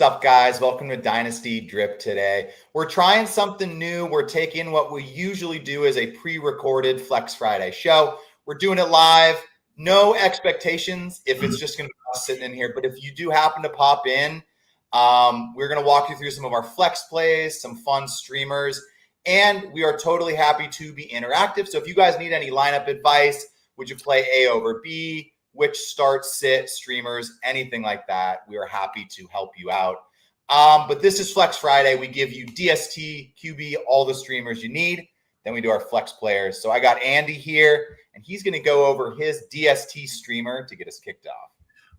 up, guys? Welcome to Dynasty Drip today. We're trying something new. We're taking what we usually do as a pre-recorded Flex Friday show. We're doing it live. No expectations if it's just going to be us sitting in here. But if you do happen to pop in, we're going to walk you through some of our flex plays, some fun streamers, and we are totally happy to be interactive. So if you guys need any lineup advice, would you play A over B? Which start, sit, streamers, anything like that, we are happy to help you out. But this is Flex Friday. We give you DST, QB, all the streamers you need. Then we do our flex players. So I got Andy here, and he's going to go over his DST streamer to get us kicked off.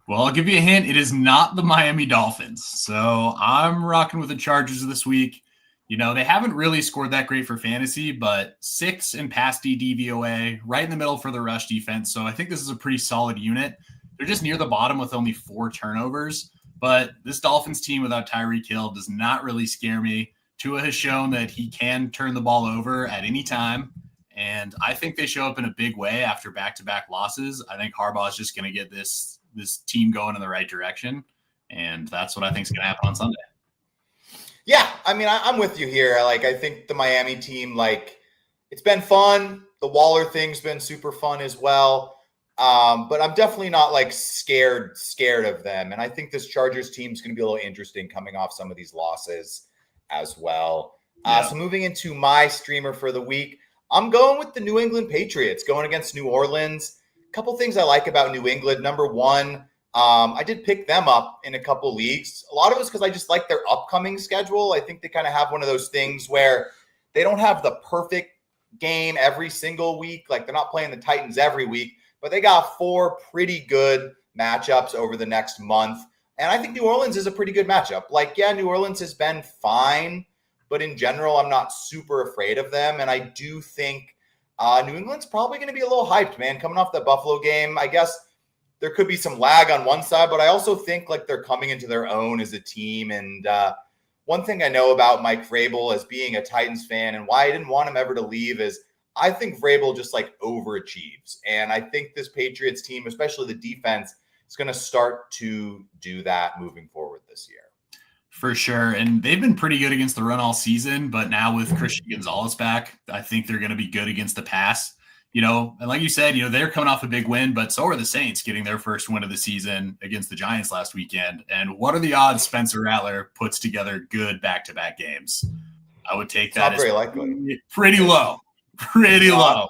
Well, I'll give you a hint. It is not the Miami Dolphins. So I'm rocking with the Chargers this week. You know, they haven't really scored that great for fantasy, but 6 in pass D DVOA, right in the middle for the rush defense. So I think this is a pretty solid unit. They're just near the bottom with only 4 turnovers. But this Dolphins team without Tyreek Hill does not really scare me. Tua has shown that he can turn the ball over at any time. And I think they show up in a big way after back-to-back losses. I think Harbaugh is just going to get this team going in the right direction. And that's what I think is going to happen on Sunday. Yeah, I mean, I'm with you here. I think the Miami team, it's been fun. The Waller thing's been super fun as well. But I'm definitely not scared of them. And I think this Chargers team is going to be a little interesting coming off some of these losses as well. So moving into my streamer for the week, I'm going with the New England Patriots going against New Orleans. A couple things I like about New England. Number one, I did pick them up in a couple leagues. A lot of it's because I just like their upcoming schedule. I think they kind of have one of those things where they don't have the perfect game every single week. They're not playing the Titans every week, but they got 4 pretty good matchups over the next month. And I think New Orleans is a pretty good matchup. New Orleans has been fine, but in general, I'm not super afraid of them. And I do think New England's probably going to be a little hyped, man, coming off the Buffalo game. I guess there could be some lag on one side, but I also think they're coming into their own as a team. And one thing I know about Mike Vrabel as being a Titans fan and why I didn't want him ever to leave is I think Vrabel just overachieves. And I think this Patriots team, especially the defense, is going to start to do that moving forward this year. For sure. And they've been pretty good against the run all season, but now with Christian Gonzalez back, I think they're going to be good against the pass. And like you said, they're coming off a big win, but so are the Saints getting their first win of the season against the Giants last weekend. And what are the odds Spencer Rattler puts together good back-to-back games? I would take that as pretty low. Pretty low.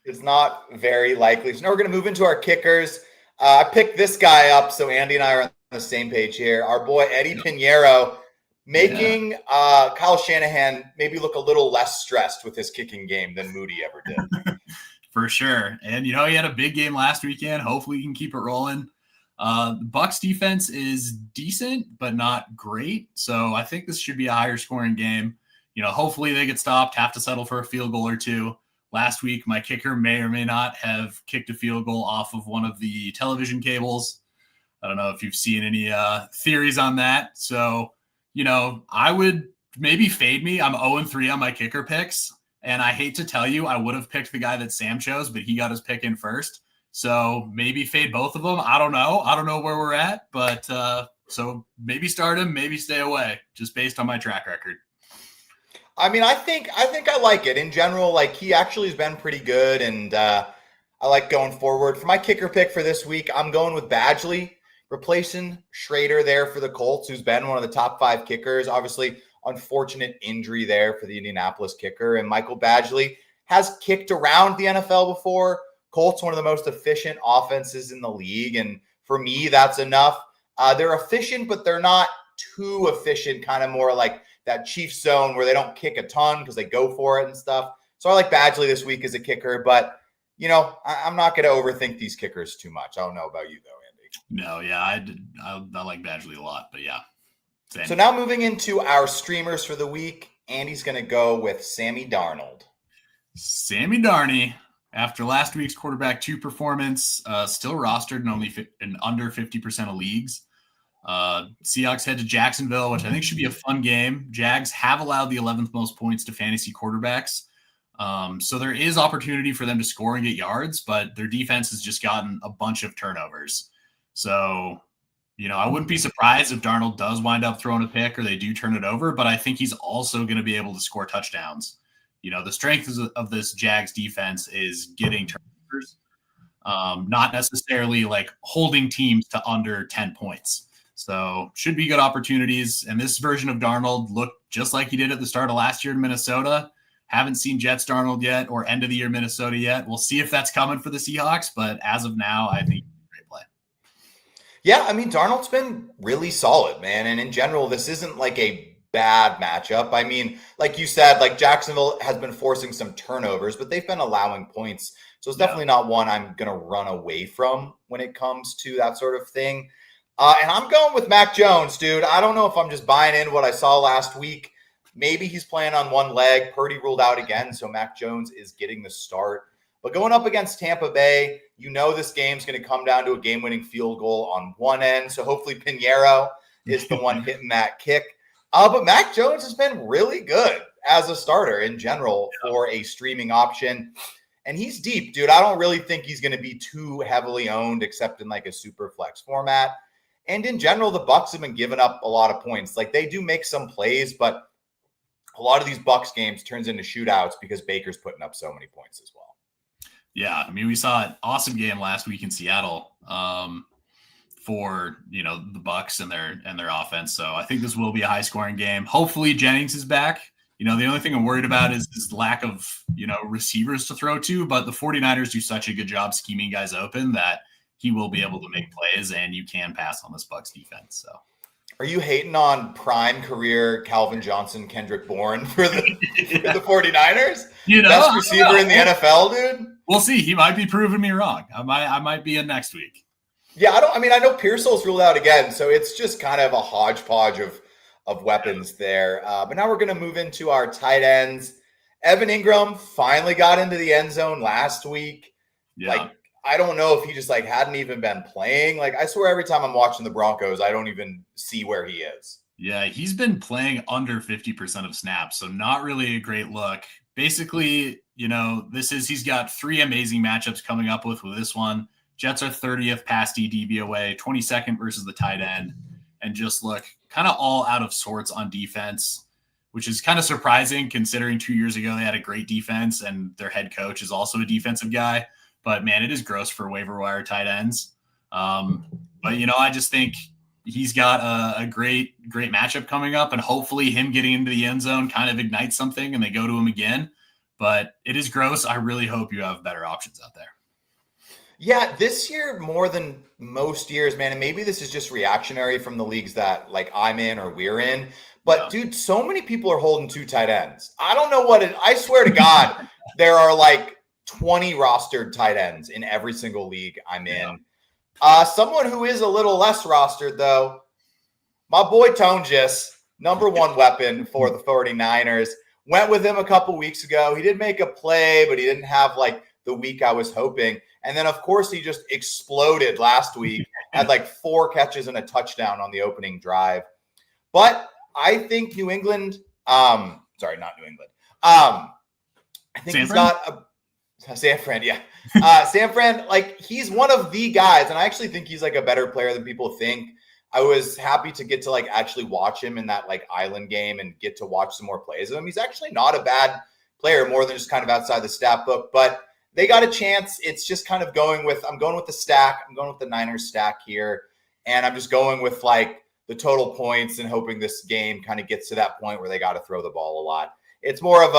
It's not very likely. So now we're going to move into our kickers. I picked this guy up, so Andy and I are on the same page here. Our boy Eddie Pinheiro making Kyle Shanahan maybe look a little less stressed with his kicking game than Moody ever did. For sure. And, he had a big game last weekend. Hopefully he can keep it rolling. The Bucs defense is decent, but not great. So I think this should be a higher scoring game. Hopefully they get stopped, have to settle for a field goal or two. Last week, my kicker may or may not have kicked a field goal off of one of the television cables. I don't know if you've seen any theories on that. So, I would maybe fade me. I'm 0-3 on my kicker picks. And I hate to tell you, I would have picked the guy that Sam chose, but he got his pick in first. So maybe fade both of them. I don't know. I don't know where we're at, but so maybe start him, maybe stay away, just based on my track record. I mean, I think I like it in general. He actually has been pretty good, and I like going forward. For my kicker pick for this week, I'm going with Badgley, replacing Schrader there for the Colts, who's been one of the top 5 kickers. Obviously, unfortunate injury there for the Indianapolis kicker. And Michael Badgley has kicked around the NFL before. Colts, one of the most efficient offenses in the league. And for me, that's enough. They're efficient, but they're not too efficient, kind of more like that Chiefs zone where they don't kick a ton because they go for it and stuff. So I like Badgley this week as a kicker, but, I'm not going to overthink these kickers too much. I don't know about you, though, Andy. No, yeah, I like Badgley a lot, but yeah. Same. So now moving into our streamers for the week, Andy's going to go with Sammy Darnold. Sammy Darney, after last week's quarterback 2 performance, still rostered in under 50% of leagues. Seahawks head to Jacksonville, which I think should be a fun game. Jags have allowed the 11th most points to fantasy quarterbacks. So there is opportunity for them to score and get yards, but their defense has just gotten a bunch of turnovers. So I wouldn't be surprised if Darnold does wind up throwing a pick or they do turn it over, but I think he's also going to be able to score touchdowns. The strength of this Jags defense is getting turnovers, not necessarily like holding teams to under 10 points. So should be good opportunities. And this version of Darnold looked just like he did at the start of last year in Minnesota. Haven't seen Jets Darnold yet or end of the year Minnesota yet. We'll see if that's coming for the Seahawks, but as of now, I think it's a great play. Yeah, I mean, Darnold's been really solid, man. And in general, this isn't like a bad matchup. I mean, like you said, like Jacksonville has been forcing some turnovers, but they've been allowing points. So it's definitely not one I'm going to run away from when it comes to that sort of thing. And I'm going with Mac Jones, dude. I don't know if I'm just buying in what I saw last week. Maybe he's playing on one leg. Purdy ruled out again, so Mac Jones is getting the start. But going up against Tampa Bay, this game's going to come down to a game-winning field goal on one end. So hopefully Pinheiro is the one hitting that kick. But Mac Jones has been really good as a starter in general for a streaming option. And he's deep, dude. I don't really think he's going to be too heavily owned except in like a super flex format. And in general, the Bucs have been giving up a lot of points. Like they do make some plays, but a lot of these Bucs games turns into shootouts because Baker's putting up so many points as well. Yeah, I mean, we saw an awesome game last week in Seattle for the Bucs and their offense. So I think this will be a high scoring game. Hopefully Jennings is back. The only thing I'm worried about is this lack of receivers to throw to. But the 49ers do such a good job scheming guys open that he will be able to make plays, and you can pass on this Bucs defense. So, are you hating on prime career Calvin Johnson, Kendrick Bourne for the 49ers? Best receiver in the NFL, dude. We'll see. He might be proving me wrong. I might be in next week. Yeah, I know Pearsall's ruled out again, so it's just kind of a hodgepodge of weapons there. But now we're going to move into our tight ends. Evan Ingram finally got into the end zone last week. Yeah. I don't know if he just hadn't even been playing. I swear every time I'm watching the Broncos, I don't even see where he is. Yeah, he's been playing under 50% of snaps, so not really a great look. Basically, he's got 3 amazing matchups coming up with this one. Jets are 30th pass D DVOA, 22nd versus the tight end, and just look kind of all out of sorts on defense, which is kind of surprising considering 2 years ago they had a great defense and their head coach is also a defensive guy. But, man, it is gross for waiver wire tight ends. But, I just think he's got a great matchup coming up, and hopefully him getting into the end zone kind of ignites something and they go to him again. But it is gross. I really hope you have better options out there. Yeah, this year more than most years, man, and maybe this is just reactionary from the leagues that I'm in or we're in. But, dude, so many people are holding 2 tight ends. I don't know I swear to God, there are 20 rostered tight ends in every single league I'm in. Someone who is a little less rostered, though, my boy Tonjes, number 1 weapon for the 49ers. Went with him a couple weeks ago. He did make a play, but he didn't have the week I was hoping. And then, of course, he just exploded last week. Had 4 catches and a touchdown on the opening drive. But I think New England, sorry, not New England. I think he's got San Fran, yeah. San Fran, he's one of the guys, and I actually think he's a better player than people think. I was happy to get to actually watch him in that island game and get to watch some more plays of him. He's actually not a bad player, more than just kind of outside the stat book, but they got a chance. It's just kind of I'm going with the stack. I'm going with the Niners stack here, and I'm just going with the total points and hoping this game kind of gets to that point where they got to throw the ball a lot. It's more of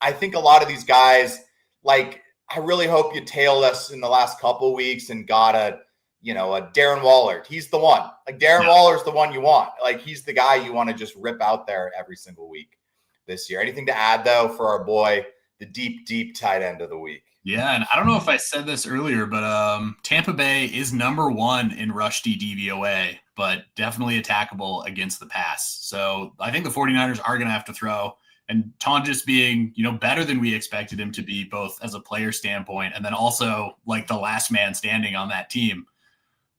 I think a lot of these guys, I really hope you tailed us in the last couple weeks and got a Darren Waller. He's the one. Darren Waller's the one you want. He's the guy you want to just rip out there every single week this year. Anything to add, though, for our boy, the deep tight end of the week? Yeah, and I don't know if I said this earlier, but Tampa Bay is number 1 in rush D DVOA, but definitely attackable against the pass. So I think the 49ers are going to have to throw. And Tonjes being, better than we expected him to be, both as a player standpoint and then also the last man standing on that team.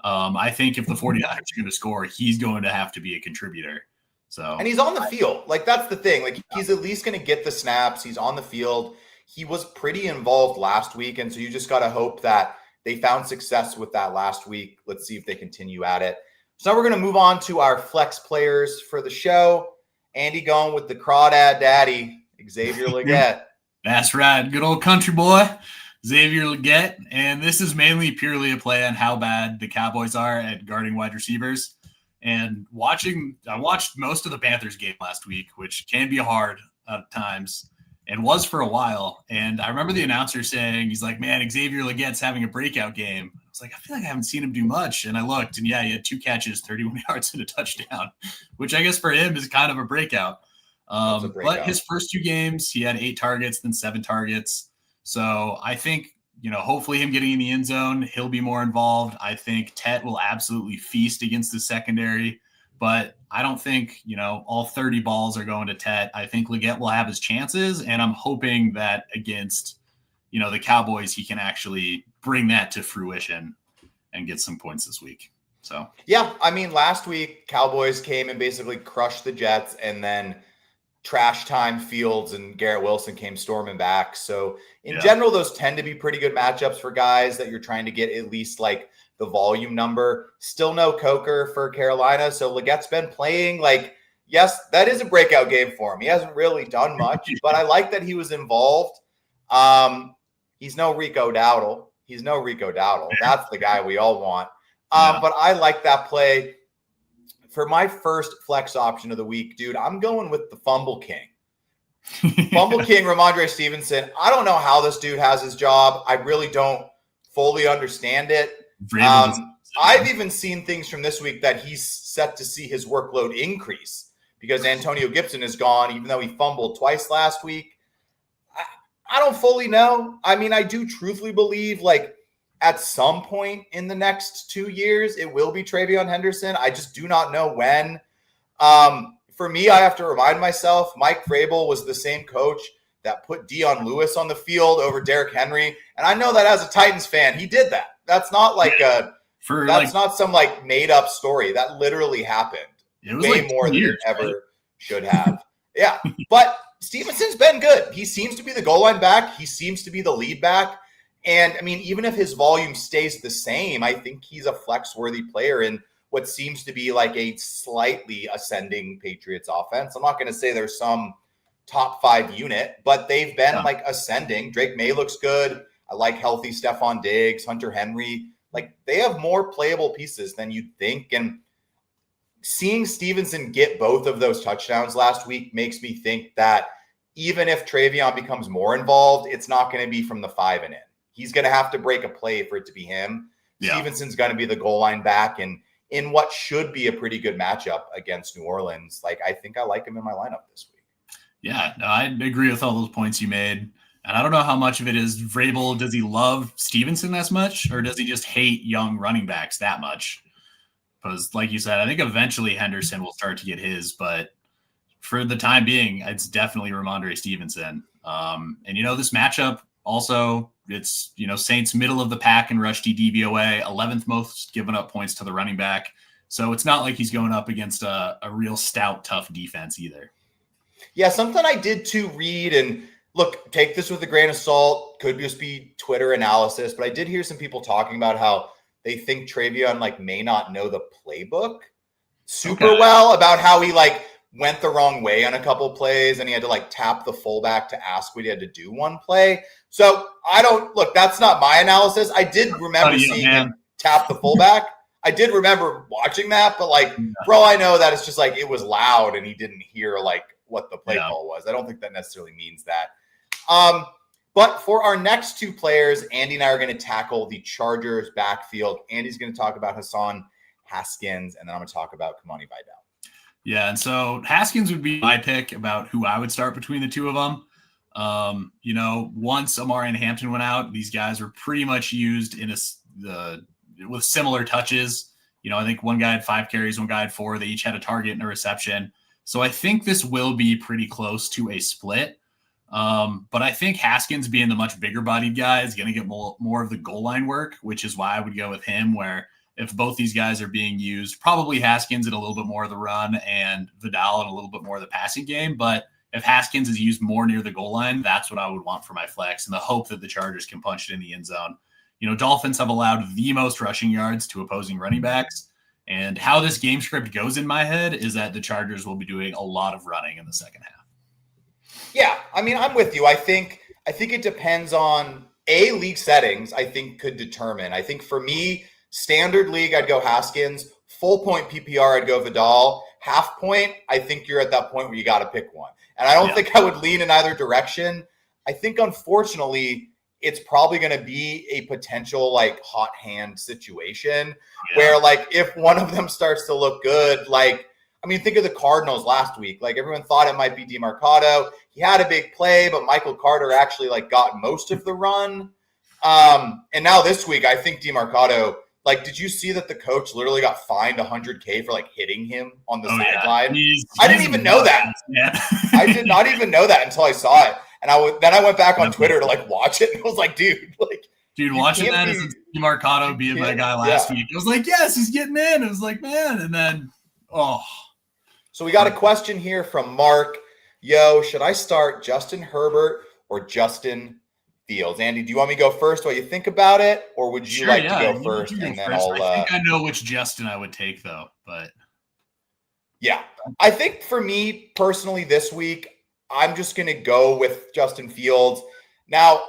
I think if the 49ers are going to score, he's going to have to be a contributor. So, and he's on the field. That's the thing. He's at least going to get the snaps. He's on the field. He was pretty involved last week, and so you just got to hope that they found success with that last week. Let's see if they continue at it. So now we're going to move on to our flex players for the show. Andy going with the crawdad daddy, Xavier Legette. That's right. Good old country boy, Xavier Legette. And this is mainly purely a play on how bad the Cowboys are at guarding wide receivers. And I watched most of the Panthers game last week, which can be hard at times and was for a while. And I remember the announcer saying, he's like, man, Xavier Legette's having a breakout game. I was like, I feel like I haven't seen him do much. And I looked, and yeah, he had 2 catches, 31 yards, and a touchdown, which I guess for him is kind of a breakout. But his first 2 games, he had 8 targets, then 7 targets. So I think, hopefully him getting in the end zone, he'll be more involved. I think Tet will absolutely feast against the secondary, but I don't think, all 30 balls are going to Tet. I think Legette will have his chances, and I'm hoping that against, the Cowboys, he can actually bring that to fruition and get some points this week. So, yeah, I mean, last week, Cowboys came and basically crushed the Jets, and then trash time Fields and Garrett Wilson came storming back. So in general, those tend to be pretty good matchups for guys that you're trying to get at least like the volume number. Still no Coker for Carolina. So Legette's been playing yes, that is a breakout game for him. He hasn't really done much, but I like that he was involved. He's no Rico Dowdle. That's the guy we all want. But I like that play. For my first flex option of the week, dude, I'm going with the Fumble King. Fumble King, Ramondre Stevenson. I don't know how this dude has his job. I really don't fully understand it. I've even seen things from this week that he's set to see his workload increase because Antonio Gibson is gone, even though he fumbled twice last week. I don't fully know. I mean, I do truthfully believe at some point in the next 2 years, it will be Travion Henderson. I just do not know when. For me, I have to remind myself, Mike Vrabel was the same coach that put Dion Lewis on the field over Derrick Henry. And I know that as a Titans fan, he did that. That's not not some made up story. That literally happened. It was way more than it ever should have. Yeah. But Stevenson's been good. He seems to be the goal line back. He seems to be the lead back. And I mean, even if his volume stays the same, I think he's a flex-worthy player in what seems to be a slightly ascending Patriots offense. I'm not going to say there's some top 5 unit, but they've been ascending. Drake May looks good. I like healthy Stephon Diggs, Hunter Henry. They have more playable pieces than you'd think. And seeing Stevenson get both of those touchdowns last week makes me think that even if Travion becomes more involved, it's not going to be from the 5 and in. He's going to have to break a play for it to be him. Yeah. Stevenson's going to be the goal line back. And in what should be a pretty good matchup against New Orleans, I think I like him in my lineup this week. Yeah, no, I agree with all those points you made. And I don't know how much of it is Vrabel. Does he love Stevenson as much, or does he just hate young running backs that much? Because like you said, I think eventually Henderson will start to get his, but for the time being, it's definitely Ramondre Stevenson. And this matchup also, it's, Saints middle of the pack in rush DVOA, 11th most given up points to the running back. So it's not like he's going up against a real stout, tough defense either. Yeah, something I did too read, and look, take this with a grain of salt. Could just be Twitter analysis, but I did hear some people talking about how they think Travion may not know the playbook super well, about how he went the wrong way on a couple plays and he had to tap the fullback to ask what he had to do one play. So that's not my analysis. I did remember seeing him tap the fullback. I did remember watching that, but for all I know, that it's just it was loud and he didn't hear what the play call was. I don't think that necessarily means that. But for our next 2 players, Andy and I are going to tackle the Chargers backfield. Andy's going to talk about Hassan Haskins, and then I'm going to talk about Kamani Vidal. Yeah, and so Haskins would be my pick about who I would start between the 2 of them. Once Amari and Hampton went out, these guys were pretty much used with similar touches. I think one guy had 5 carries, one guy had 4. They each had a target and a reception. So I think this will be pretty close to a split. But I think Haskins, being the much bigger bodied guy, is going to get more of the goal line work, which is why I would go with him, where if both these guys are being used, probably Haskins in a little bit more of the run and Vidal in a little bit more of the passing game. But if Haskins is used more near the goal line, that's what I would want for my flex, in the hope that the Chargers can punch it in the end zone. Dolphins have allowed the most rushing yards to opposing running backs. And how this game script goes in my head is that the Chargers will be doing a lot of running in the second half. Yeah, I mean, I'm with you. I think it depends on league settings. I think could determine. I think for me, standard league, I'd go Haskins. Full point PPR, I'd go Vidal. Half point, I think you're at that point where you got to pick one. And I don't think I would lean in either direction. I think, unfortunately, it's probably going to be a potential like hot hand situation where like if one of them starts to look good, like, I mean, think of the Cardinals last week. Like everyone thought it might be DeMarcado. He had a big play, but Michael Carter actually like got most of the run. And now this week, I think DeMarcado, like, did you see that the coach literally got fined $100K for like hitting him on the sideline? I didn't even know that. I did not even know that until I saw it. And then I went back on Twitter to like watch it, and I was like, dude, watching that as DeMarcado being that guy last week. It was like, yes, he's getting in. It was like, man, and then So we got a question here from Mark. Yo, should I start Justin Herbert or Justin Fields? Andy, do you want me to go first while you think about it, or would you like to go first? And then I'll. I think I know which Justin I would take though, but yeah, I think for me personally this week, I'm just going to go with Justin Fields. Now,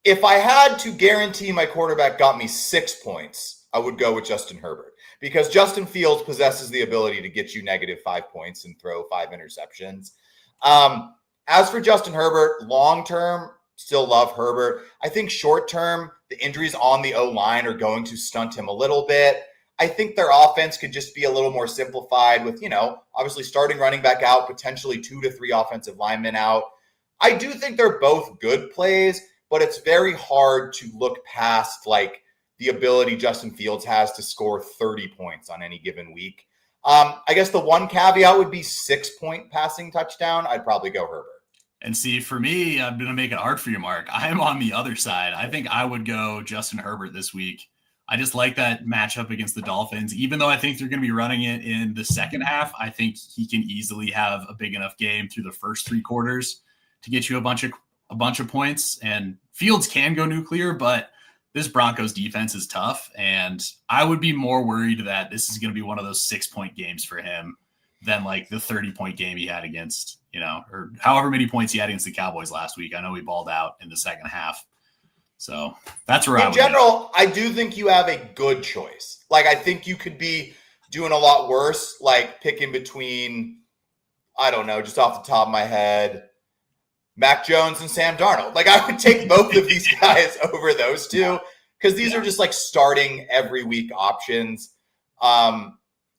if I had to guarantee my quarterback got me 6 points, I would go with Justin Herbert because Justin Fields possesses the ability to get you -5 points and throw 5 interceptions. As for Justin Herbert, long-term, still love Herbert. I think short-term, the injuries on the O-line are going to stunt him a little bit. I think their offense could just be a little more simplified with, obviously starting running back out, potentially 2 to 3 offensive linemen out. I do think they're both good plays, but it's very hard to look past like the ability Justin Fields has to score 30 points on any given week. I guess the one caveat would be 6-point passing touchdown. I'd probably go Herbert. And see, for me, I'm going to make it hard for you, Mark. I am on the other side. I think I would go Justin Herbert this week. I just like that matchup against the Dolphins. Even though I think they're going to be running it in the second half, I think he can easily have a big enough game through the first 3 quarters to get you a bunch of points. And Fields can go nuclear, but this Broncos defense is tough. And I would be more worried that this is going to be one of those 6-point games for him than like the 30-point game he had against, or however many points he had against the Cowboys last week. I know he balled out in the second half. So that's where in general, I do think you have a good choice. Like, I think you could be doing a lot worse, like picking between, I don't know, just off the top of my head, Mac Jones and Sam Darnold. Like, I would take both of these guys over those two because these are just like starting every week options.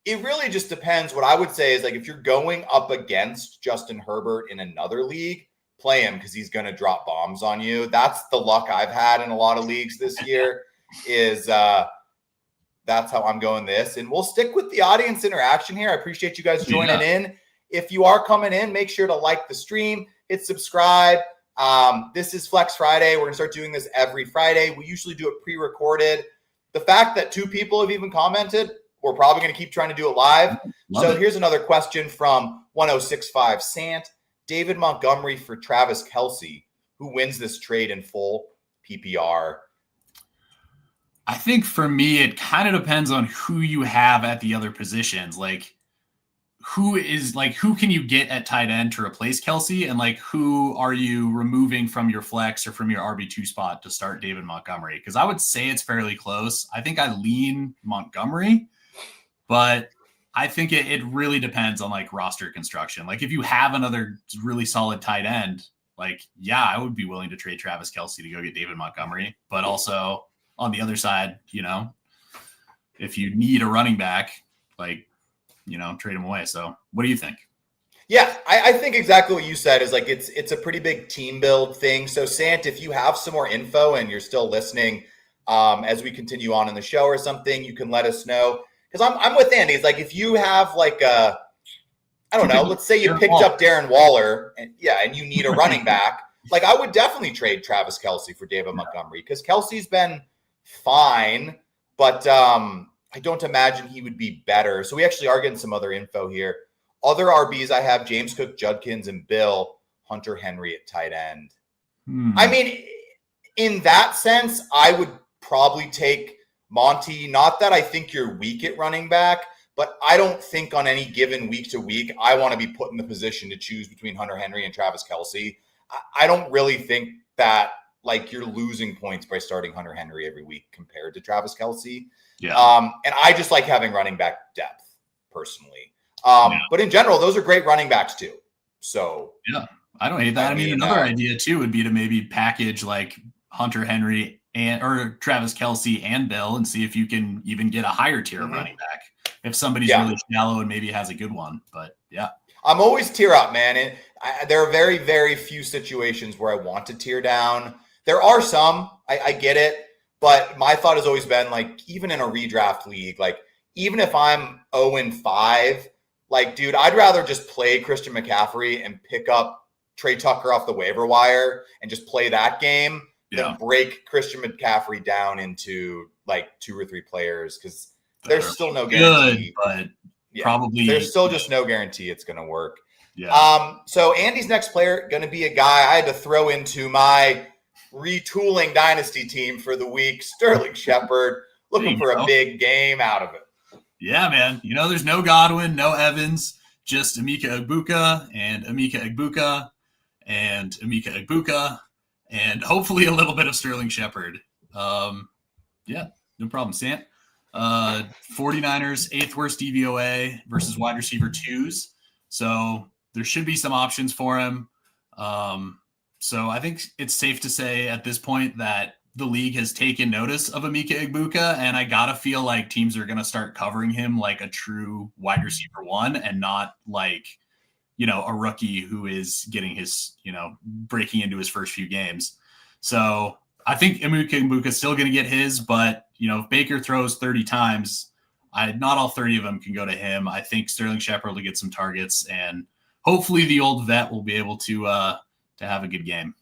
It really just depends. What I would say is like if you're going up against Justin Herbert in another league, play him because he's going to drop bombs on you. That's the luck I've had in a lot of leagues this year is that's how I'm going this. And we'll stick with the audience interaction here. I appreciate you guys joining in. If you are coming in, make sure to like the stream, hit subscribe. This is Flex Friday. We're going to start doing this every Friday. We usually do it pre-recorded. The fact that 2 people have even commented, we're probably going to keep trying to do it live. Here's another question from 1065 Sant. David Montgomery for Travis Kelce. Who wins this trade in full PPR? I think for me, it kind of depends on who you have at the other positions. Like, who can you get at tight end to replace Kelce? And like, who are you removing from your flex or from your RB2 spot to start David Montgomery? Because I would say it's fairly close. I think I lean Montgomery, but I think it really depends on like roster construction. Like if you have another really solid tight end, like, yeah, I would be willing to trade Travis Kelce to go get David Montgomery. But also on the other side, if you need a running back, like, trade him away. So what do you think? Yeah, I think exactly what you said is like, it's a pretty big team build thing. So Sant, if you have some more info and you're still listening as we continue on in the show or something, you can let us know. Because I'm with Andy. It's like if you have like I don't know, let's say you picked up Darren Waller and you need a running back. Like I would definitely trade Travis Kelce for David Montgomery because Kelce's been fine, but I don't imagine he would be better. So we actually are getting some other info here. Other RBs I have James Cook, Judkins, and Bill, Hunter Henry at tight end. I mean, in that sense, I would probably take Monty, not that I think you're weak at running back, but I don't think on any given week to week, I want to be put in the position to choose between Hunter Henry and Travis Kelce. I don't really think that like you're losing points by starting Hunter Henry every week compared to Travis Kelce. Yeah. And I just like having running back depth personally. But in general, those are great running backs too. So yeah, I don't hate that. I mean, another idea too would be to maybe package like Hunter Henry or Travis Kelce and Bill and see if you can even get a higher tier of running back if somebody's really shallow and maybe has a good one. But yeah. I'm always tier up, man. And there are very, very few situations where I want to tier down. There are some, I get it. But my thought has always been like, even in a redraft league, like even if I'm 0-5, like, dude, I'd rather just play Christian McCaffrey and pick up Trey Tucker off the waiver wire and just play that game than break Christian McCaffrey down into like 2 or 3 players because there's still no guarantee. But probably there's still just no guarantee it's going to work. Yeah. So Andy's next player going to be a guy I had to throw into my retooling Dynasty team for the week. Sterling Shepard, looking for a big game out of it. Yeah, man. You know, there's no Godwin, no Evans, just Emeka Egbuka and hopefully a little bit of Sterling Shepard. Yeah, no problem, Sant. 49ers, 8th worst DVOA versus wide receiver 2s. So there should be some options for him. So I think it's safe to say at this point that the league has taken notice of Emeka Egbuka, and I gotta feel like teams are gonna start covering him like a true wide receiver 1 and not like, you know, a rookie who is getting his, you know, breaking into his first few games. So I think Emeka Egbuka is still gonna get his, but you know, if Baker throws 30 times, not all 30 of them can go to him. I think Sterling Shepard will get some targets, and hopefully the old vet will be able to have a good game.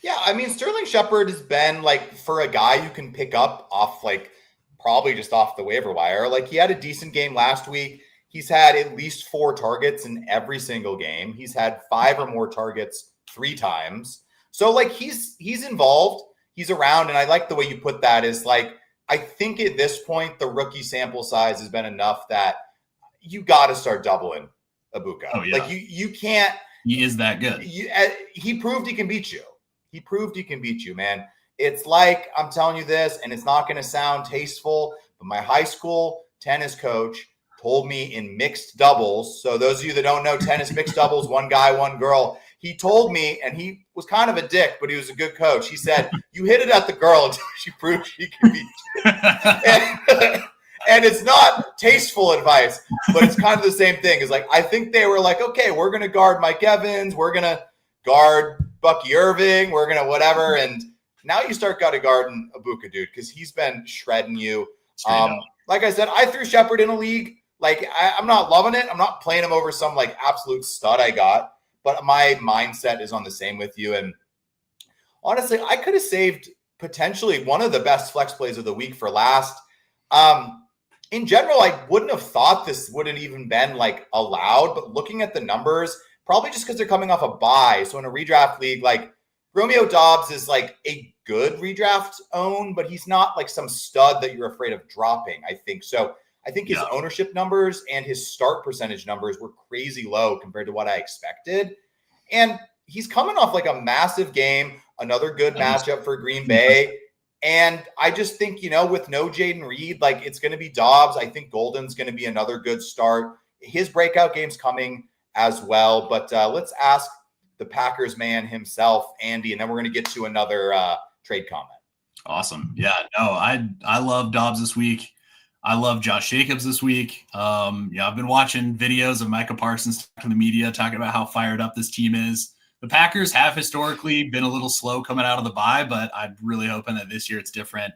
Yeah, I mean, Sterling Shepard has been like for a guy you can pick up off like probably just off the waiver wire. Like he had a decent game last week. He's had at least 4 targets in every single game. He's had 5 or more targets 3 times. So like he's involved. He's around, and I like the way you put that is like I think at this point the rookie sample size has been enough that you got to start doubling Egbuka. Oh, yeah. Like you can't. He is that good. He proved he can beat you. He proved he can beat you, man. It's like, I'm telling you this, and it's not going to sound tasteful, but my high school tennis coach told me in mixed doubles. So those of you that don't know tennis mixed doubles, 1 guy, 1 girl, he told me, and he was kind of a dick, but he was a good coach. He said, you hit it at the girl until she proved she can beat you. And it's not tasteful advice, but it's kind of the same thing. It's like, I think they were like, okay, we're going to guard Mike Evans. We're going to guard Bucky Irving. We're going to whatever. And now you start got to guard Egbuka, dude, because he's been shredding you. Like I said, I threw Shepard in a league. Like, I'm not loving it. I'm not playing him over some like absolute stud I got, but my mindset is on the same with you. And honestly, I could have saved potentially one of the best flex plays of the week for last. In general, I wouldn't have thought this wouldn't even been like allowed, but looking at the numbers, probably just because they're coming off a bye. So in a redraft league, like Romeo Doubs is like a good redraft own, but he's not like some stud that you're afraid of dropping, I think. So I think his ownership numbers and his start percentage numbers were crazy low compared to what I expected. And he's coming off like a massive game, another good matchup for Green Bay. And I just think, you know, with no Jaden Reed, like it's going to be Doubs. I think Golden's going to be another good start. His breakout game's coming as well. But let's ask the Packers man himself, Andy, and then we're going to get to another trade comment. Awesome. Yeah, no, I love Doubs this week. I love Josh Jacobs this week. I've been watching videos of Micah Parsons talking to the media, talking about how fired up this team is. The Packers have historically been a little slow coming out of the bye, but I'm really hoping that this year it's different.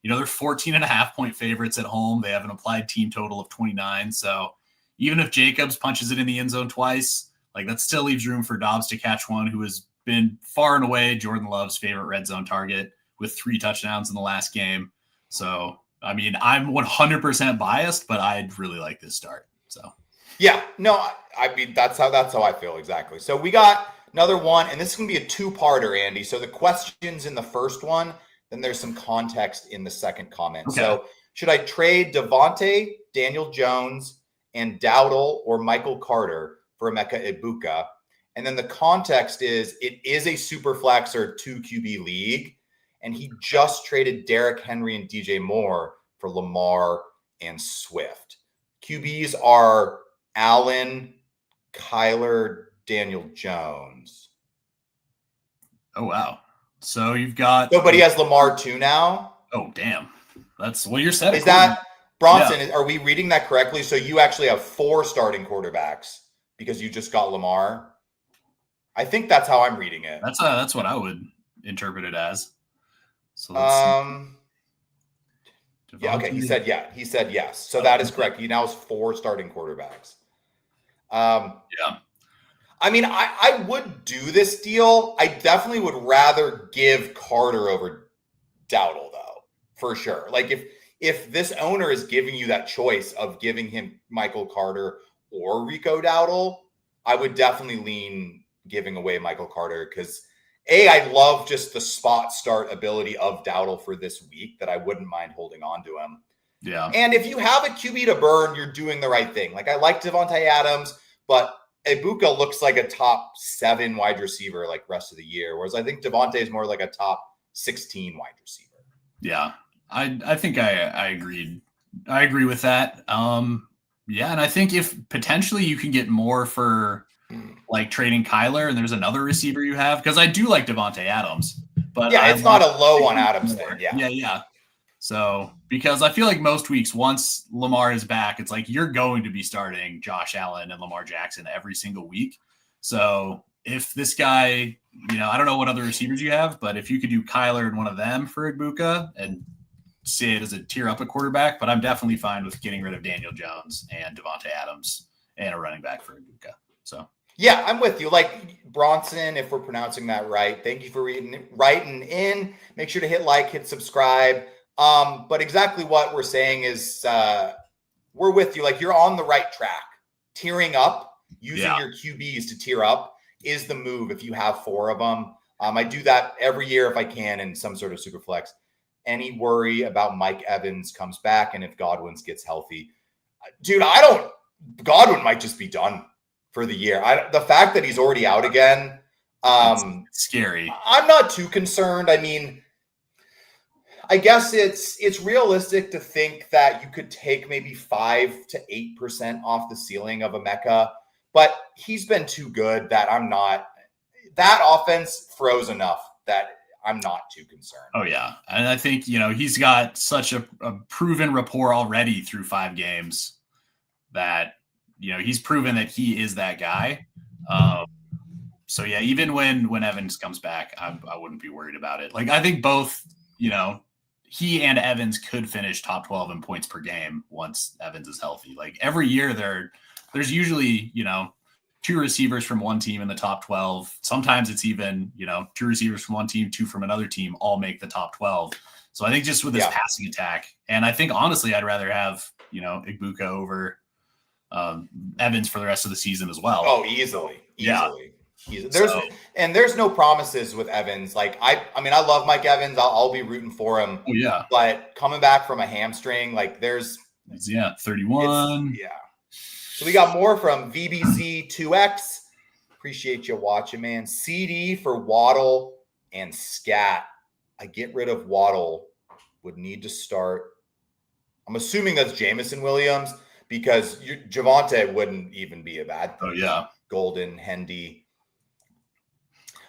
You know, they're 14.5-point favorites at home. They have an applied team total of 29. So even if Jacobs punches it in the end zone twice, like that still leaves room for Doubs to catch one who has been far and away Jordan Love's favorite red zone target with 3 touchdowns in the last game. So, I mean, I'm 100% biased, but I'd really like this start. So, yeah, no, I mean, that's how I feel exactly. So we got another one, and this is going to be a 2-parter, Andy. So the questions in the first one, Then there's some context in the second comment. Okay. So should I trade Devontae, Daniel Jones, and Dowdle or Michael Carter for Emeka Ibuka? And then the context is it is a super flex or 2 QB league. And he just traded Derrick Henry and DJ Moore for Lamar and Swift. QBs are Allen, Kyler, Daniel Jones. Oh, wow. So you've got... No, but he has Lamar too now? Oh, damn. That's what you're setting. Is that, Bronson, are we reading that correctly? So you actually have 4 starting quarterbacks because you just got Lamar? I think that's how I'm reading it. That's what I would interpret it as. So let's yeah, okay. He said yes. So that is correct. He now has 4 starting quarterbacks. Yeah. I mean, I would do this deal. I definitely would rather give Carter over Dowdle, though, for sure. Like if this owner is giving you that choice of giving him Michael Carter or Rico Dowdle, I would definitely lean giving away Michael Carter because I love just the spot start ability of Dowdle for this week that I wouldn't mind holding on to him. Yeah. And if you have a QB to burn, you're doing the right thing. Like I like Devontae Adams, but Ibuka looks like a top 7 wide receiver like rest of the year. Whereas I think Devontae is more like a top 16 wide receiver. Yeah. I think I agreed. I agree with that. Yeah. And I think if potentially you can get more for like trading Kyler and there's another receiver you have, because I do like Devontae Adams, but yeah, it's not a low on Adams thing. Yeah. So because I feel like most weeks, once Lamar is back, it's like you're going to be starting Josh Allen and Lamar Jackson every single week. So if this guy, I don't know what other receivers you have, but if you could do Kyler and one of them for Ibuka and see it as a tier up at quarterback, but I'm definitely fine with getting rid of Daniel Jones and Devontae Adams and a running back for Ibuka. So yeah, I'm with you. Like Bronson, if we're pronouncing that right. Thank you for writing in. Make sure to hit like, hit subscribe. But exactly what we're saying is we're with you. Like you're on the right track. Tiering up, using your QBs to tier up is the move if you have 4 of them. I do that every year if I can in some sort of super flex. Any worry about Mike Evans comes back and if Godwin gets healthy? Dude, Godwin might just be done for the year. The fact that he's already out again, it's scary. I'm not too concerned. I mean, I guess it's realistic to think that you could take maybe 5 to 8% off the ceiling of Emeka, but he's been too good that I'm not. That offense throws enough that I'm not too concerned. Oh yeah, and I think he's got such a proven rapport already through 5 games that he's proven that he is that guy. So yeah, even when Evans comes back, I wouldn't be worried about it. Like I think both he and Evans could finish top 12 in points per game once Evans is healthy. Like every year there's usually, 2 receivers from one team in the top 12. Sometimes it's even, 2 receivers from one team, 2 from another team, all make the top 12. So I think just with this passing attack, and I think honestly, I'd rather have, Ibuka over Evans for the rest of the season as well. Oh, easily. Yeah. There's no promises with Evans. Like I mean, I love Mike Evans. I'll be rooting for him. Oh, yeah. But coming back from a hamstring, like 31. So we got more from VBZ2X. Appreciate you watching, man. CD for Waddle and Scat. I get rid of Waddle. Would need to start. I'm assuming that's Jameson Williams because Javonte wouldn't even be a bad thing. Oh, yeah. Golden, Hendy.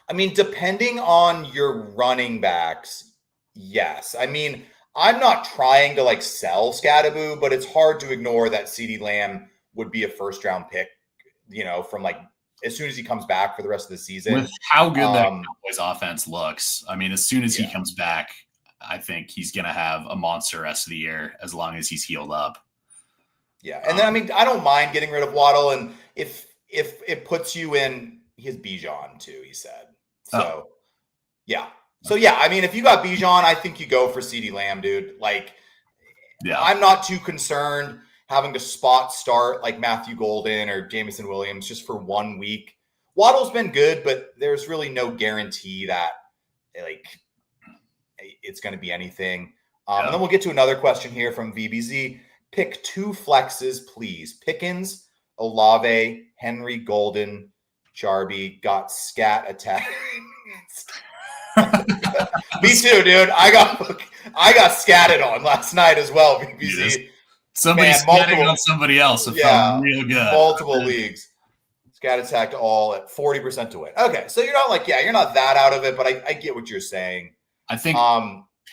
I mean, depending on your running backs, yes. I mean, I'm not trying to sell Scattaboo, but it's hard to ignore that CeeDee Lamb would be a first-round pick, from as soon as he comes back for the rest of the season. With how good that Cowboys offense looks, I mean, as soon as he comes back, I think he's going to have a monster rest of the year as long as he's healed up. Yeah, and then, I mean, I don't mind getting rid of Waddle, and if it puts you in his Bijan too, he said. So, I mean, if you got Bijan, I think you go for CeeDee Lamb, dude. I'm not too concerned having to spot start like Matthew Golden or Jameson Williams just for 1 week. Waddle's been good, but there's really no guarantee that it's going to be anything. And then we'll get to another question here from VBZ. Pick 2 flexes, please. Pickens, Olave, Henry, Golden, Jarby, got scat attack. Me too, dude. I got scatted on last night as well, VBZ. Somebody scatting on somebody else. It felt real good. Multiple leagues. Scat attacked all at 40% to win. Okay, so you're not you're not that out of it, but I get what you're saying. I think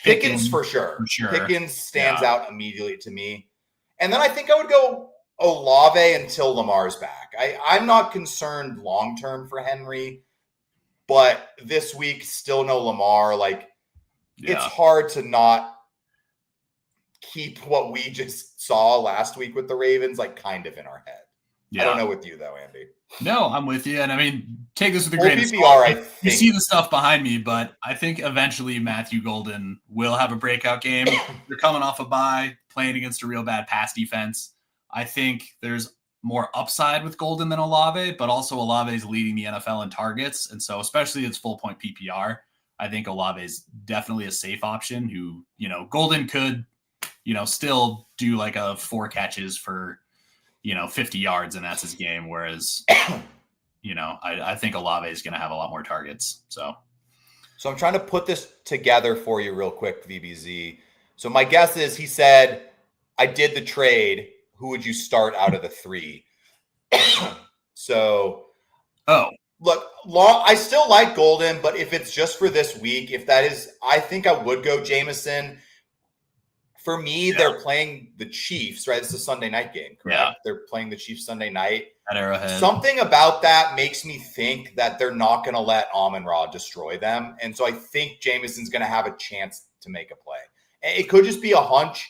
Pickens for sure. Pickens stands out immediately to me. And then I think I would go Olave until Lamar's back. I'm not concerned long-term for Henry, but this week, still no Lamar. It's hard to not keep what we just saw last week with the Ravens, kind of in our head. Yeah. I don't know with you, though, Andy. No, I'm with you. And I mean, take this with a grain of salt. You see the stuff behind me, but I think eventually Matthew Golden will have a breakout game. They're coming off a bye, playing against a real bad pass defense. I think there's more upside with Golden than Olave, but also Olave is leading the NFL in targets. And so especially its full point PPR, I think Olave is definitely a safe option who, Golden could, still do 4 catches for, 50 yards and that's his game. Whereas, I think Olave is going to have a lot more targets. So I'm trying to put this together for you real quick, VBZ. So my guess is he said, I did the trade. Who would you start out of the 3? Look, I still like Golden, but if it's just for this week, I think I would go Jameson. For me, they're playing the Chiefs, right? It's a Sunday night game, correct? Yeah. They're playing the Chiefs Sunday night. At Arrowhead. Something about that makes me think that they're not going to let Amon-Ra destroy them. And so I think Jameson's going to have a chance to make a play. It could just be a hunch,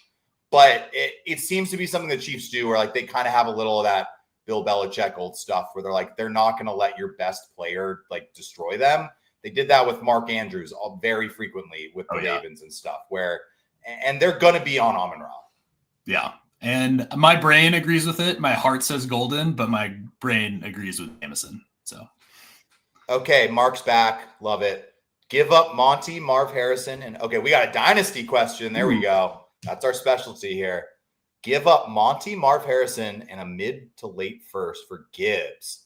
but it seems to be something the Chiefs do where they kind of have a little of that Bill Belichick old stuff where they're not going to let your best player destroy them. They did that with Mark Andrews very frequently with the Ravens and stuff and they're going to be on Amon-Ra. Yeah. And my brain agrees with it. My heart says Golden, but my brain agrees with Jameson. So. Okay. Mark's back. Love it. Give up Monty, Marv Harrison. And we got a dynasty question. There we go. That's our specialty here. Give up Monty, Marv Harrison, and a mid to late first for Gibbs.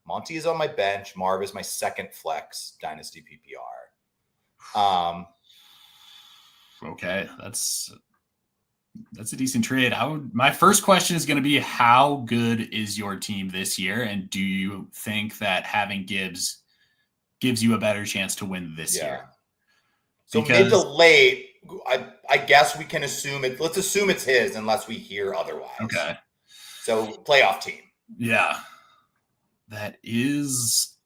Monty is on my bench. Marv is my second flex dynasty PPR. Okay, that's a decent trade. My first question is going to be, how good is your team this year, and do you think that having Gibbs gives you a better chance to win this year? So mid to late, I guess we can assume it. Let's assume it's his, unless we hear otherwise. Okay. So playoff team. Yeah, that is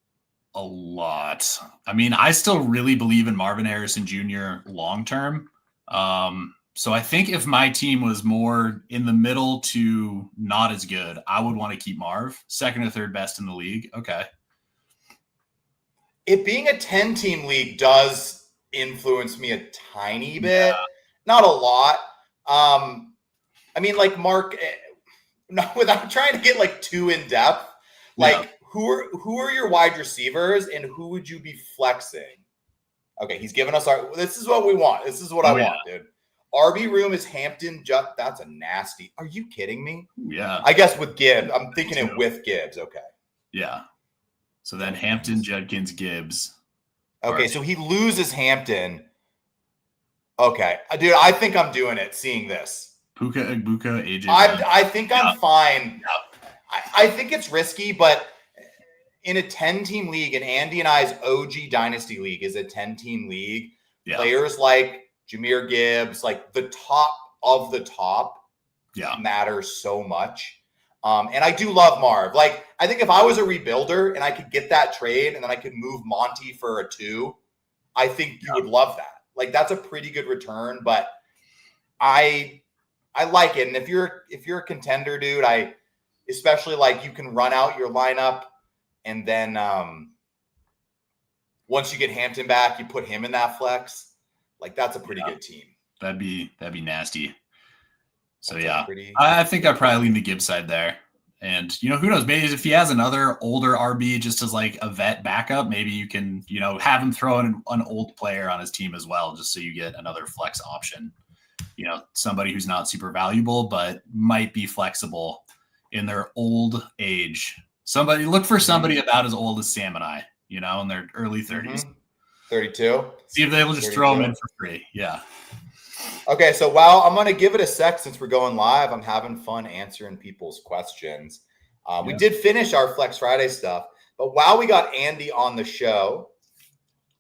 a lot. I mean, I still really believe in Marvin Harrison Jr. long term. So I think if my team was more in the middle to not as good, I would want to keep Marv, second or third best in the league. Okay. It being a 10-team league does influence me a tiny bit, not a lot. I mean, Mark, without trying to get too in depth, who are your wide receivers and who would you be flexing? Okay, he's giving us this is what we want. This is what I want, dude. RB room is Hampton. That's a nasty. Are you kidding me? Yeah. I guess with Gibbs. I'm thinking it with Gibbs. Okay. Yeah. So then Hampton, Judkins, Gibbs. Okay, so he loses Hampton. Okay. Dude, I think I'm doing it, seeing this. Puka, Egbuka, AJ. I think I'm fine. Yep. I think it's risky, but in a 10-team league, and Andy and I's OG Dynasty League is a 10-team league, players like Jahmyr Gibbs, the top of the top matter so much. And I do love Marv. I think if I was a rebuilder and I could get that trade and then I could move Monty for a 2, I think you would love that. That's a pretty good return, but I like it. And if you're a contender, dude, especially you can run out your lineup and then once you get Hampton back, you put him in that flex. That's a pretty good team. That'd be nasty. So I think I'd probably lean the Gibbs side there. And, who knows? Maybe if he has another older RB just as like a vet backup, maybe you can, have him throw in an old player on his team as well, just so you get another flex option. Somebody who's not super valuable, but might be flexible in their old age. Look for somebody about as old as Sam and I, in their early 30s. 32. See if they will just 32. throw them in for free. Yeah. Okay, so while I'm going to give it a sec since we're going live, I'm having fun answering people's questions. We did finish our Flex Friday stuff, but while we got Andy on the show,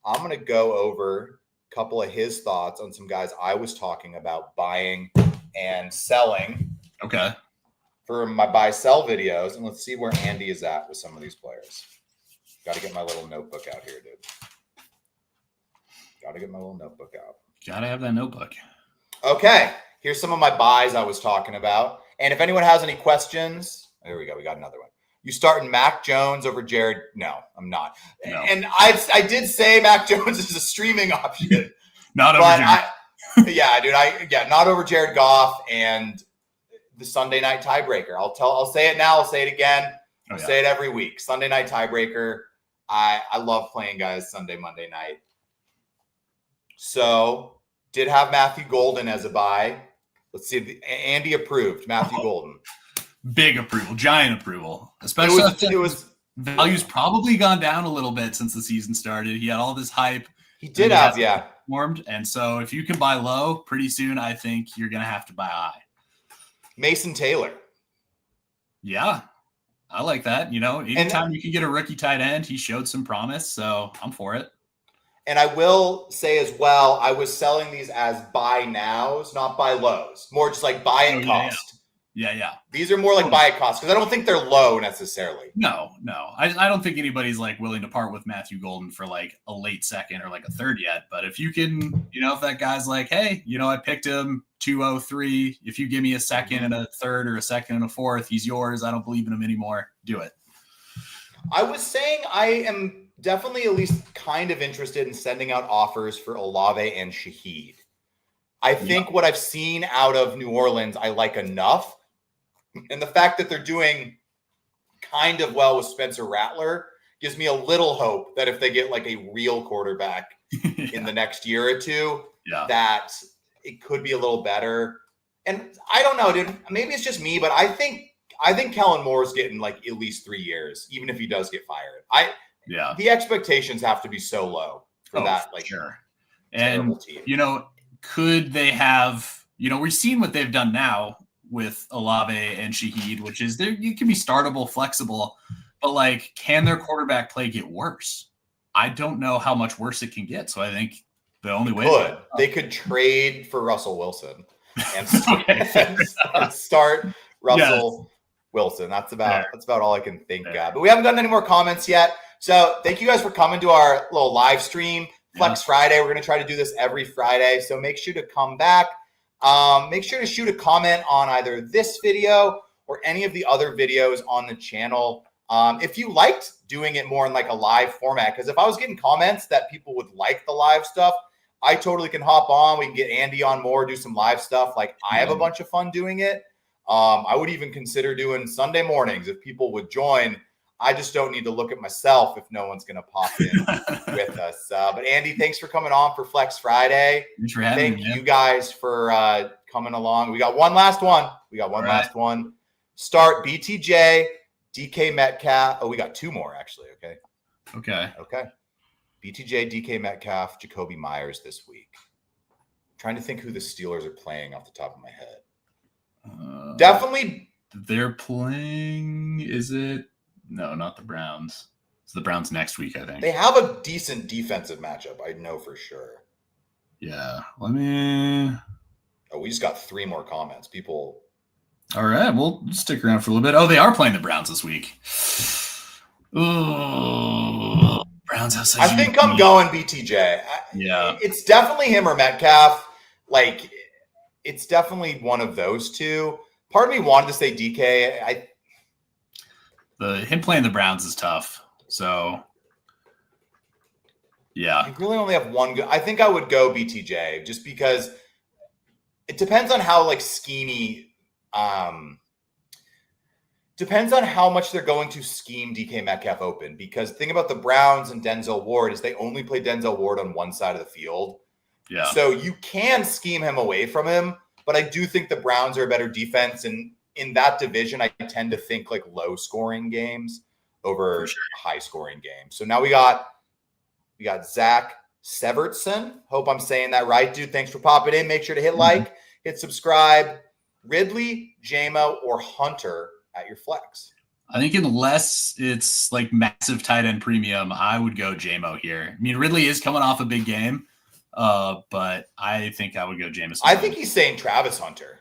I'm going to go over a couple of his thoughts on some guys I was talking about buying and selling. Okay. For my buy-sell videos, and let's see where Andy is at with some of these players. Got to get my little notebook out here, dude. Got to get my little notebook out. Gotta have that notebook. Okay, here's some of my buys I was talking about. And if anyone has any questions, there we go. We got another one. You starting Mac Jones over Jared? No, I'm not. No. And I did say Mac Jones is a streaming option. Not over Jared. Not over Jared Goff and the Sunday night tiebreaker. I'll say it now. I'll say it again. I'll say it every week. Sunday night tiebreaker. I love playing guys Sunday, Monday night. So did have Matthew Golden as a buy. Let's see if Andy approved Matthew Golden. Big approval, giant approval. Especially it was value's probably gone down a little bit since the season started. He had all this hype. He did have, performed. And so if you can buy low, pretty soon I think you're gonna have to buy high. Mason Taylor. Yeah. I like that. Anytime you can get a rookie tight end, he showed some promise. So I'm for it. And I will say as well, I was selling these as buy nows, not buy lows. More just like buy at cost. Yeah. These are more like buy at cost because I don't think they're low necessarily. No. I don't think anybody's like willing to part with Matthew Golden for like a late second or like a third yet. But if you can, if that guy's like, hey, I picked him 203. If you give me a second and a third or a second and a fourth, he's yours. I don't believe in him anymore. Do it. I was saying I am definitely at least kind of interested in sending out offers for Olave and Shaheed. I think what I've seen out of New Orleans, I like enough. And the fact that they're doing kind of well with Spencer Rattler gives me a little hope that if they get like a real quarterback in the next year or two, that it could be a little better. And I don't know, dude. Maybe it's just me, but I think Kellen Moore's getting like at least 3 years, even if he does get fired. The expectations have to be so low for that. Like, sure. And, team. Could they have, we've seen what they've done now with Olave and Shaheed, which is you can be startable, flexible, but like, can their quarterback play get worse? I don't know how much worse it can get. So I think the only way they could trade for Russell Wilson and start Russell Wilson. That's about all I can think of. But we haven't gotten any more comments yet. So thank you guys for coming to our little live stream, Flex Friday. We're going to try to do this every Friday. So make sure to come back. Make sure to shoot a comment on either this video or any of the other videos on the channel. If you liked doing it more in like a live format, because if I was getting comments that people would like the live stuff, I totally can hop on. We can get Andy on more, do some live stuff. Like I have a bunch of fun doing it. I would even consider doing Sunday mornings if people would join. I just don't need to look at myself if no one's going to pop in with us. But Andy, thanks for coming on for Flex Friday. Thanks for having me. Thank you guys for coming along. We got one last one. Last one. Start BTJ, DK Metcalf. Oh, we got two more actually. Okay. BTJ, DK Metcalf, Jacoby Myers this week. I'm trying to think who the Steelers are playing off the top of my head. Definitely. They're playing. Is it? No, not the Browns. It's the Browns next week, I think. They have a decent defensive matchup. I know for sure. Yeah. Let me. Oh, we just got 3 more comments. People. All right. We'll stick around for a little bit. Oh, they are playing the Browns this week. Oh, Browns have such. I think I'm going BTJ. Yeah. It's definitely him or Metcalf. Like, it's definitely one of those two. Part of me wanted to say DK. Him playing the Browns is tough. So, yeah. You really only have one good. I think I would go BTJ just because it depends on how like schemy Depends on how much they're going to scheme DK Metcalf open, because the thing about the Browns and Denzel Ward is they only play Denzel Ward on one side of the field. Yeah. So you can scheme him away from him, but I do think the Browns are a better defense. And in that division, I tend to think like low scoring games over high scoring games. So now we got Zach Severtson. Hope I'm saying that right, dude. Thanks for popping in. Make sure to hit like, hit subscribe. Ridley, JMO, or Hunter at your flex. I think unless it's like massive tight end premium, I would go JMO here. I mean, Ridley is coming off a big game, but I think I would go Jameson. I think he's saying Travis Hunter.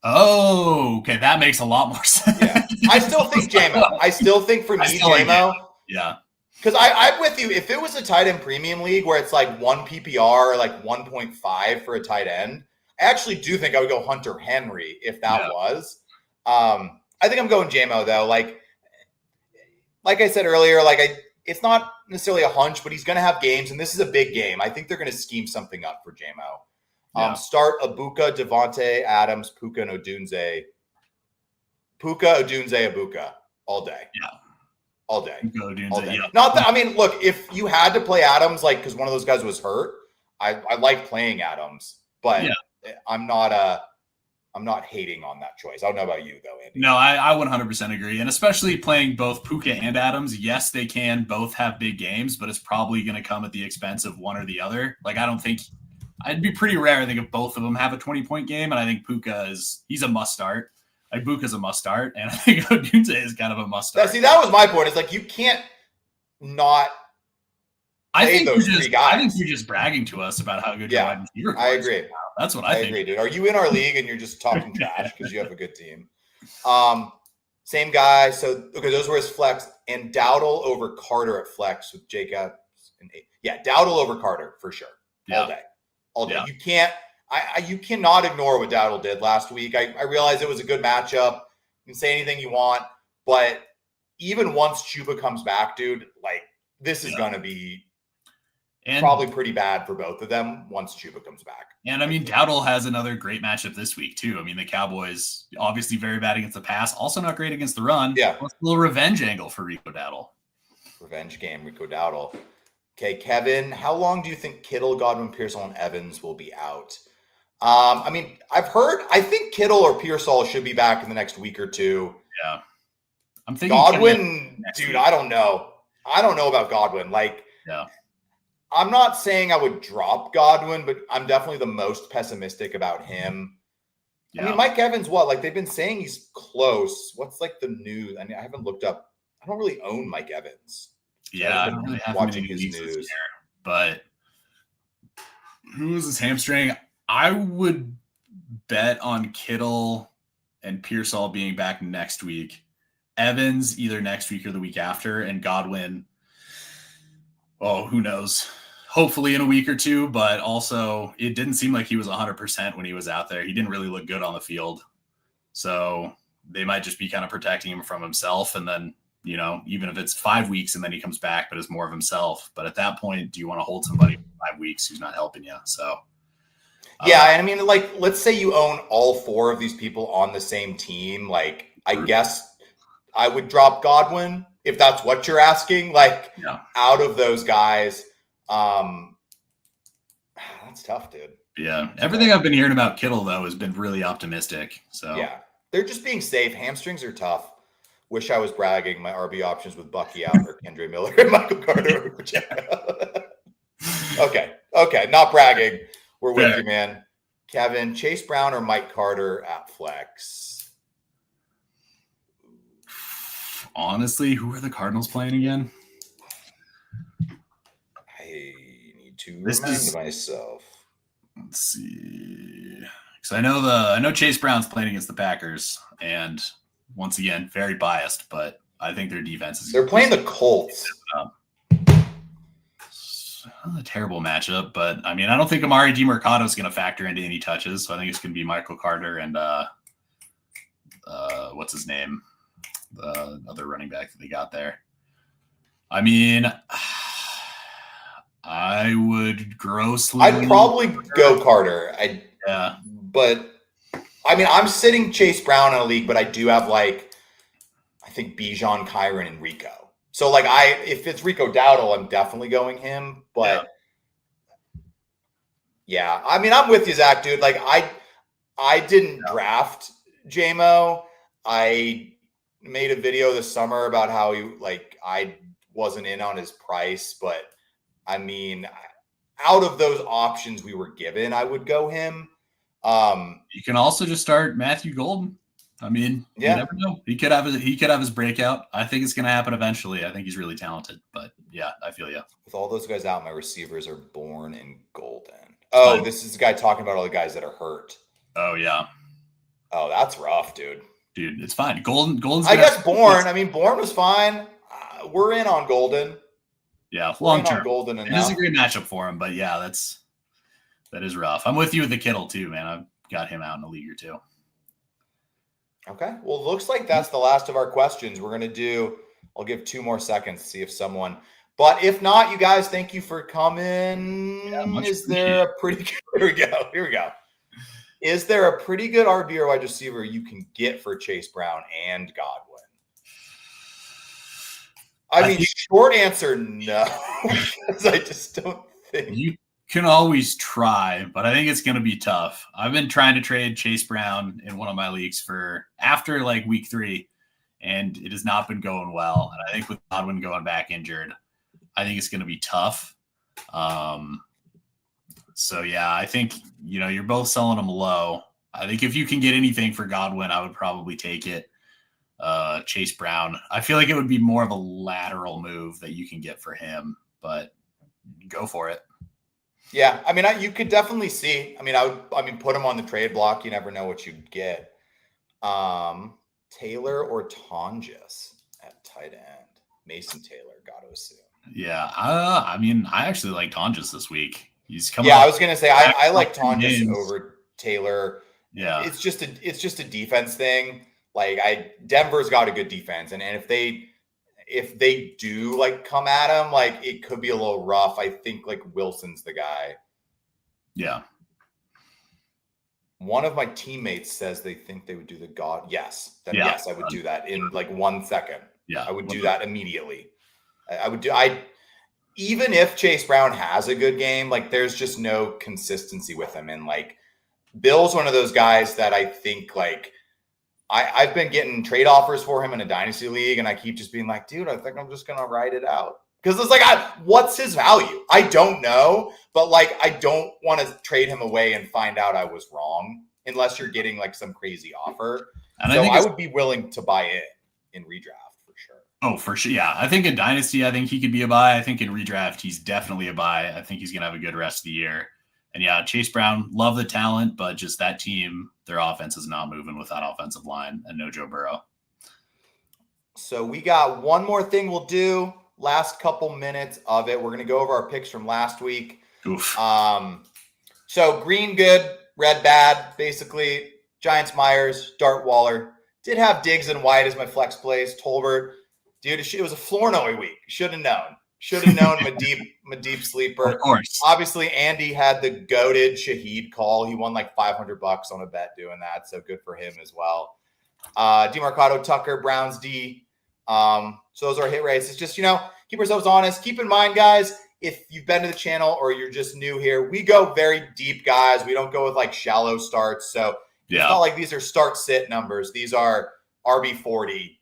Oh, okay. That makes a lot more sense. Yeah. I still think JMO. I still think for me, JMO. Yeah. Because I'm with you. If it was a tight end premium league where it's like 1 PPR or like 1.5 for a tight end, I actually do think I would go Hunter Henry if that was. I think I'm going JMO though. Like I said earlier, it's not necessarily a hunch, but he's going to have games, and this is a big game. I think they're going to scheme something up for JMO. Start Ibuka, Devontae Adams, Puka, and Odunze. Puka, Odunze, Ibuka all day. Yeah. All day. Odunze, all day. Yeah. Not that, I mean, look, if you had to play Adams, like, because one of those guys was hurt, I like playing Adams, but I'm not hating on that choice. I don't know about you though, Andy. No, I 100% agree. And especially playing both Puka and Adams, yes, they can both have big games, but it's probably going to come at the expense of one or the other. Like, I don't think I'd be pretty rare, I think, if both of them have a 20-point game. And I think Puka he's a must start. Like, Puka's a must start. And I think Odunze is kind of a must start. See, that was my point. It's like, you can't not play those three guys. I think you're just bragging to us about how good your wide receiver I agree. That's what I think. I agree, dude. Are you in our league and you're just talking trash because you have a good team? Same guy. So, okay, those were his flex. And Dowdle over Carter at flex with Jacobs. Dowdle over Carter for sure. All day. Yeah. You can't. You cannot ignore what Dowdle did last week. I realize it was a good matchup. You can say anything you want, but even once Chuba comes back, dude, like, this is going to be probably pretty bad for both of them once Chuba comes back. And I mean, Dowdle has another great matchup this week too. I mean, the Cowboys obviously very bad against the pass, also not great against the run. Yeah. A little revenge angle for Rico Dowdle. Revenge game, Rico Dowdle. Okay, Kevin, how long do you think Kittle, Godwin, Pearsall, and Evans will be out? I mean, I think Kittle or Pearsall should be back in the next week or two. Yeah. I'm thinking Godwin, dude, I don't know. I don't know about Godwin. Like, I'm not saying I would drop Godwin, but I'm definitely the most pessimistic about him. I mean, Mike Evans, they've been saying he's close. What's like the news? I mean, I haven't looked up. I don't really own Mike Evans. I don't really have watching his news. But who is his hamstring? I would bet on Kittle and Pearsall being back next week. Evans either next week or the week after, and Godwin, who knows? Hopefully in a week or two, but also it didn't seem like he was 100% when he was out there. He didn't really look good on the field. So they might just be kind of protecting him from himself. And then, even if it's 5 weeks and then he comes back, but is more of himself. But at that point, do you want to hold somebody for 5 weeks who's not helping you? So, and I mean, like, let's say you own all 4 of these people on the same team. Like, I guess I would drop Godwin if that's what you're asking. Like, out of those guys, that's tough, dude. Yeah. Everything I've been hearing about Kittle, though, has been really optimistic. So, they're just being safe. Hamstrings are tough. Wish I was bragging my RB options with Bucky out or Kendre Miller and Michael Carter. Okay. Not bragging. We're with you, man. Kevin, Chase Brown or Mike Carter at flex? Honestly, who are the Cardinals playing again? I need to remind myself. Let's see. Because I know Chase Brown's playing against the Packers, and once again, very biased, but I think their defense is. They're playing the Colts. A terrible matchup, but I mean, I don't think Amari DiMercado is going to factor into any touches, so I think it's going to be Michael Carter and what's his name, the other running back that they got there. I mean, I would grossly. I'd probably go Carter. But I mean, I'm sitting Chase Brown in a league, but I do have I think Bijan, Kyron, and Rico. So if it's Rico Dowdle, I'm definitely going him. But yeah, I mean, I'm with you, Zach, dude. I didn't draft JMO. I made a video this summer about how I wasn't in on his price, but I mean, out of those options we were given, I would go him. You can also just start Matthew Golden. I mean, you never know. He could have his breakout. I think it's going to happen eventually. I think he's really talented. But yeah, I feel you. With all those guys out, my receivers are Bourne and Golden. Oh, this is the guy talking about all the guys that are hurt. Oh yeah. Oh, that's rough, dude. Dude, it's fine. Golden's. I guess Bourne. I mean, Bourne was fine. We're in on Golden. Yeah, long term. Golden, it is a great matchup for him, but yeah, that is rough. I'm with you with the Kittle too, man. I've got him out in a league or two. Okay. Well, it looks like that's the last of our questions. We're going to I'll give 2 more seconds to see if someone, but if not, you guys, thank you for coming. Yeah, is there a pretty good, here we go. Is there a pretty good RB or wide receiver you can get for Chase Brown and Godwin? I mean, short answer, no. Because I just don't think. You can always try, but I think it's going to be tough. I've been trying to trade Chase Brown in one of my leagues for after week 3, and it has not been going well. And I think with Godwin going back injured, I think it's going to be tough. So yeah, I think, you're both selling them low. I think if you can get anything for Godwin, I would probably take it. Chase Brown, I feel like it would be more of a lateral move that you can get for him, but go for it. Yeah, I mean, you could definitely see. I mean, put him on the trade block. You never know what you'd get. Taylor or Tonjes at tight end. Mason Taylor, got to assume. Yeah, I mean, I actually like Tonjes this week. He's coming. Yeah, I was gonna say I like Tonjes over Taylor. Yeah, it's just a defense thing. Denver's got a good defense, and if they do come at him, it could be a little rough. I think Wilson's the guy. Yeah. One of my teammates says they think they would do the God. Yes. Yes, I would do that in 1 second. Yeah. I would do that immediately. Even if Chase Brown has a good game, there's just no consistency with him. And Bill's one of those guys that I think I've been getting trade offers for him in a dynasty league, and I keep just being dude, I think I'm just going to ride it out. Because it's what's his value? I don't know, but I don't want to trade him away and find out I was wrong unless you're getting some crazy offer. And so I would be willing to buy it in redraft for sure. Oh, for sure. Yeah. I think in dynasty, I think he could be a buy. I think in redraft, he's definitely a buy. I think he's going to have a good rest of the year. And yeah, Chase Brown, love the talent, but just that team, their offense is not moving with that offensive line and no Joe Burrow. So we got one more thing we'll do. Last couple minutes of it. We're going to go over our picks from last week. Oof. So green good, red bad. Basically, Giants Myers, Dart Waller. Did have Diggs and White as my flex plays. Tolbert. Dude, it was a Flournoy week. Should have known. Should have known my deep sleeper. Of course. Obviously, Andy had the goated Shaheed call. He won $500 on a bet doing that. So good for him as well. DeMarcado, Tucker, Browns, D. So those are hit rates. It's just, keep ourselves honest. Keep in mind, guys, if you've been to the channel or you're just new here, we go very deep, guys. We don't go with shallow starts. So it's not like these are start sit numbers. These are RB40.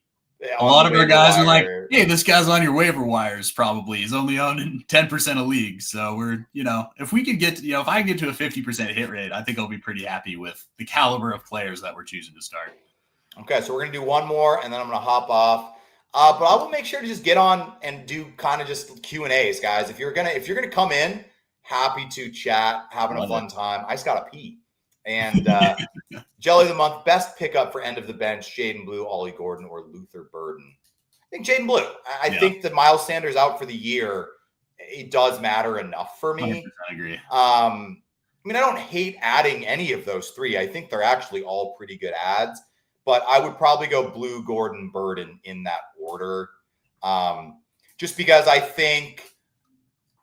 A lot of our guys are hey, this guy's on your waiver wires probably. He's only owned in 10% of leagues. So we're, if we could get to, if I get to a 50% hit rate, I think I'll be pretty happy with the caliber of players that we're choosing to start. Okay, so we're going to do one more, and then I'm going to hop off. But I will make sure to just get on and do kind of just Q&As, guys. If you're gonna come in, happy to chat, having a fun time. I just got to pee. And Jelly of the Month, best pickup for end of the bench, Jaden Blue, Ollie Gordon, or Luther Burden. I think Jaden Blue. I think that Miles Sanders out for the year, it does matter enough for me. I agree. I don't hate adding any of those three. I think they're actually all pretty good ads. But I would probably go Blue, Gordon, Burden in that order. Just because I think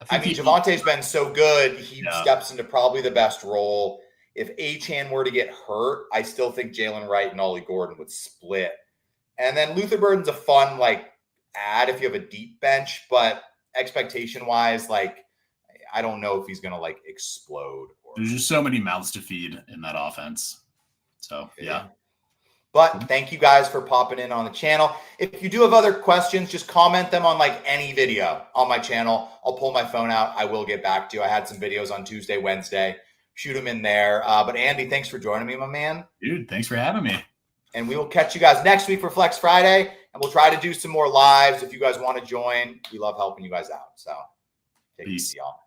Javante's been so good, he steps into probably the best role. if Achane were to get hurt, I still think Jalen Wright and Ollie Gordon would split. And then Luther Burden's a fun add if you have a deep bench, but expectation-wise, I don't know if he's going to explode. There's just so many mouths to feed in that offense. So, yeah. But thank you guys for popping in on the channel. If you do have other questions, just comment them on any video on my channel. I'll pull my phone out. I will get back to you. I had some videos on Tuesday, Wednesday. Shoot them in there. But Andy, thanks for joining me, my man. Dude, thanks for having me. And we will catch you guys next week for Flex Friday. And we'll try to do some more lives if you guys want to join. We love helping you guys out. So take it easy, y'all.